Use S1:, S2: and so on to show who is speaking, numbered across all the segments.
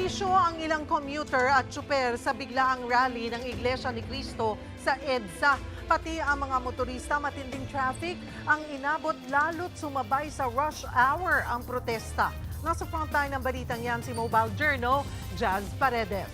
S1: Naperwisyo ang ilang commuter at tsuper sa biglaang rally ng Iglesia ni Cristo sa EDSA. Pati ang mga motorista, matinding traffic ang inabot lalo't sumabay sa rush hour ang protesta. Nasa frontline ng balitang yan si Mobile Journal, Jazz Paredes.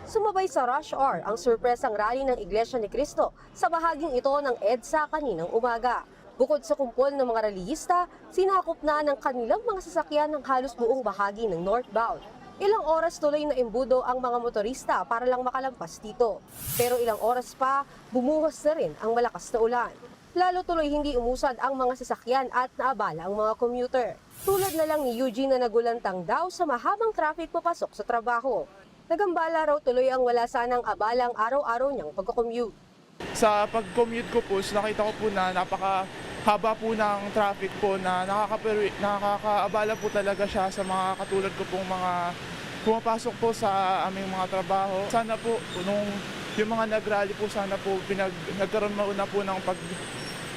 S2: Sumabay sa rush hour ang surpresang rally ng Iglesia ni Cristo sa bahaging ito ng EDSA kaninang umaga. Bukod sa kumpol ng mga relihista, sinakop na ng kanilang mga sasakyan ng halos buong bahagi ng northbound. Ilang oras tuloy na imbudo ang mga motorista para lang makalampas dito. Pero ilang oras pa, bumuhos na rin ang malakas na ulan. Lalo tuloy hindi umusad ang mga sasakyan at naabala ang mga commuter. Tulad na lang ni Eugene na nagulantang daw sa mahabang traffic papasok sa trabaho. Nagambala raw tuloy ang wala sanang abalang araw-araw niyang pagkakommute.
S3: Sa pag-commute ko po, nakita ko po na napakahaba po ng traffic po na nakakaabala po talaga siya sa mga katulad ko pong mga pumapasok po sa aming mga trabaho. Sana po, yung mga nag-rally po, sana po nagkaroon mauna po ng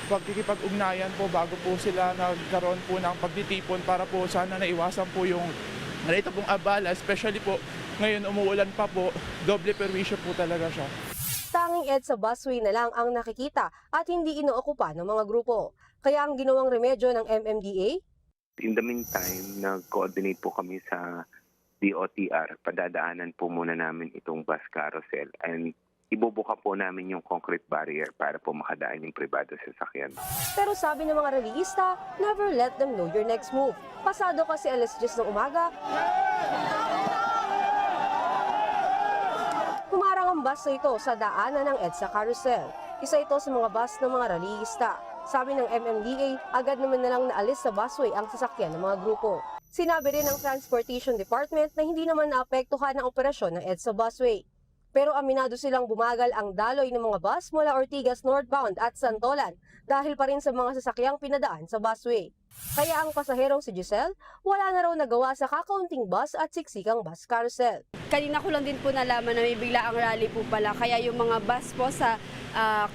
S3: pagkikipag-ugnayan po bago po sila nagkaroon po ng pagtitipon para po sana naiwasan po yung ganito pong abala, especially po ngayon umuulan pa po, doble perwisyo po talaga siya.
S2: Tanging EDSA busway na lang ang nakikita at hindi inookupa ng mga grupo. Kaya ang ginawang remedyo ng MMDA?
S4: In the meantime, nag-coordinate po kami sa DOTR. Padadaanan po muna namin itong bus carousel and ibubuka po namin yung concrete barrier para po makadaan yung pribado sasakyan.
S2: Pero sabi ng mga relihista, never let them know your next move. Pasado kasi alas 10 ng umaga, humarang ang bus na ito sa daanan ng EDSA Carousel. Isa ito sa mga bus ng mga relihista. Sabi ng MMDA, agad naman na lang naalis sa busway ang sasakyan ng mga grupo. Sinabi rin ng Transportation Department na hindi naman naapektuhan ang operasyon ng EDSA busway. Pero aminado silang bumagal ang daloy ng mga bus mula Ortigas northbound at Santolan dahil pa rin sa mga sasakyang pinadaan sa busway. Kaya ang pasaherong si Giselle, wala na raw nagawa sa kakaunting bus at siksikang bus carousel.
S5: Kanina ko lang din po nalaman na may bigla ang rally po pala, kaya yung mga bus po sa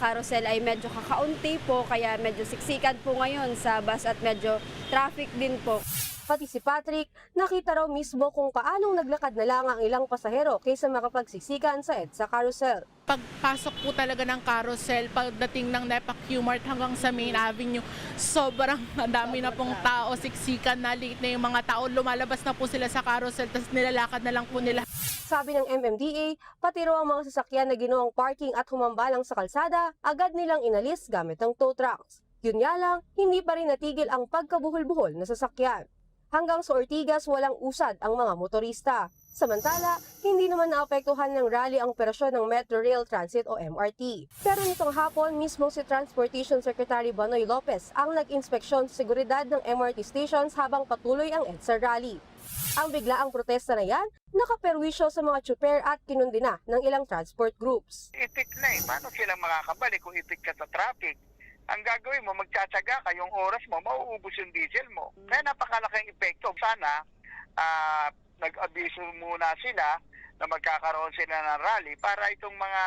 S5: carousel ay medyo kakaunti po, kaya medyo siksikan po ngayon sa bus at medyo traffic din po.
S2: Pati si Patrick, nakita raw mismo kung paanong naglakad na lang ang ilang pasahero kaysa makapagsiksikan sa EDSA Carousel.
S6: Pagpasok po talaga ng carousel, pagdating ng NEPA Q-Mart hanggang sa Main Avenue, sobrang dami na pong tao, siksikan na, late na yung mga tao, lumalabas na po sila sa carousel, tapos nilalakad na lang po nila.
S2: Sabi ng MMDA, pati raw ang mga sasakyan na ginawang parking at humambalang sa kalsada, agad nilang inalis gamit ng tow trucks. Yun nga lang, hindi pa rin natigil ang pagkabuhol-buhol na sasakyan. Hanggang sa Ortigas, walang usad ang mga motorista. Samantala, hindi naman naapektuhan ng rally ang operasyon ng Metro Rail Transit o MRT. Pero nitong hapon, mismo si Transportation Secretary Banoy Lopez ang nag-inspeksyon sa seguridad ng MRT stations habang patuloy ang EDSA rally. Ang biglaang protesta na yan, nakaperwisyo sa mga tsuper at kinundina ng ilang transport groups.
S7: Ipit na paano sila makakabalik kung ipit ka sa traffic? Ang gagawin mo, magtsatsaga ka, yung oras mo, mauubos yung diesel mo. Kaya napakalaking epekto. Sana nag-abiso muna sila na magkakaroon sila ng rally para itong mga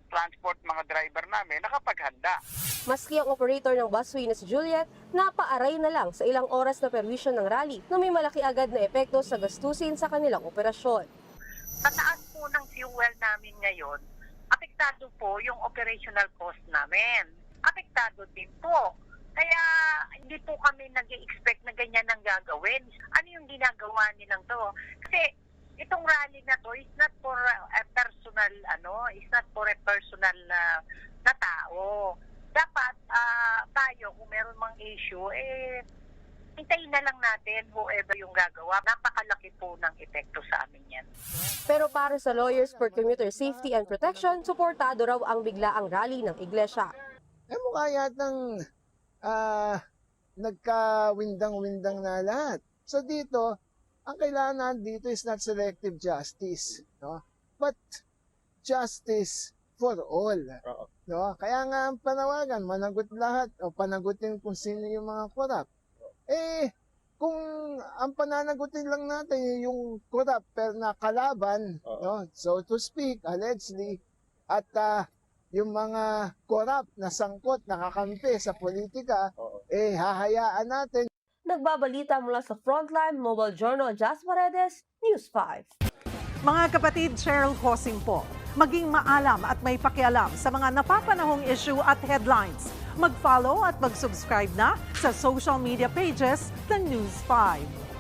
S7: transport, mga driver namin nakapaghanda.
S2: Maski ang operator ng busway na si Juliet, napaaray na lang sa ilang oras na perwisyo ng rally na may malaki agad na epekto sa gastusin sa kanilang operasyon.
S8: Pataas po ng fuel namin ngayon, apektado po yung operational cost namin. Apektado din po. Kaya hindi po kami nag-i-expect na ganyan ang gagawin. Ano yung ginagawa nilang to? Kasi itong rally na to is not for a personal, is not for a personal na tao. Dapat tayo, kung meron mang issue, hintayin na lang natin whoever yung gagawa. Napakalaki po ng epekto sa amin yan.
S2: Pero para sa Lawyers for Commuter Safety and Protection, suportado raw ang biglaang rally ng Iglesia.
S9: Mukha yatang nagka-windang-windang na lahat. So dito, ang kailangan dito is not selective justice, no? But justice for all. No? Kaya nga ang panawagan, managot lahat o panagutin kung sino yung mga korap. Kung ang pananagutin lang natin yung korap pero na kalaban, no? So to speak, allegedly, at yung mga korap na sangkot, nakakampi sa politika, hahayaan natin.
S2: Nagbabalita mula sa Frontline Mobile Journal, Jazz Paredes, News 5.
S1: Mga kapatid, Cheryl Hosing po. Maging maalam at may pakialam sa mga napapanahong issue at headlines. Mag-follow at mag-subscribe na sa social media pages ng News 5.